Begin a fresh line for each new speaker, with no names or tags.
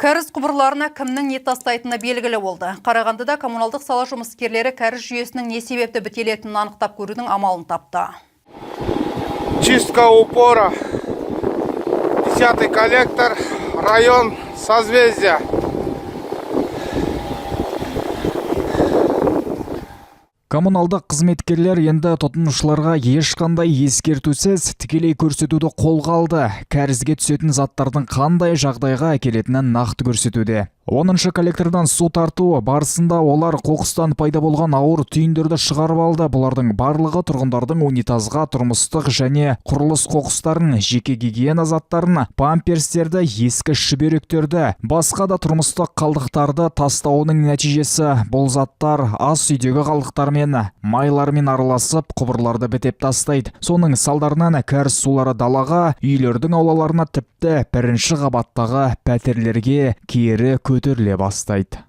Кәріз құбырларына кімнің не тастайтыны белгілі болды. Қарағандыда коммуналдық сала жұмыскерлері кәріз жүйесінің не себепті бітелетінін анықтап көрудің амалын тапты.
Чистка упора, 10-й коллектор, район Созвездия.
Коммуналдық қызметкерлер енді тұтынушыларға ешқандай ескертусіз тікелей көрсетуді қолға алды. Кәрізге түсетін заттардың қандай жағдайға әкелетінін нақты көрсетуде. 10-шы коллектордан су тарту барысында олар қоқыстан пайда болған ауыр түйіндерді шығарып алды. Бұлардың барлығы тұрғындардың унитазға, тұрмыстық және құрылыс қоқыстарын, жеке гигиена заттарын, памперстерді, ескі шүберектерді, басқа да тұрмыстық қалдықтарды тастауының нәтижесі. Бұл заттар ас үйдегі қалдықтармен, майлармен араласып, құбырларды бітеп тастайды. Соның салдарынан кәріз сулары далаға, үйлердің аулаларына, тіпті бірінші қабаттағы пәтерлерге кері көтеріле бастайды.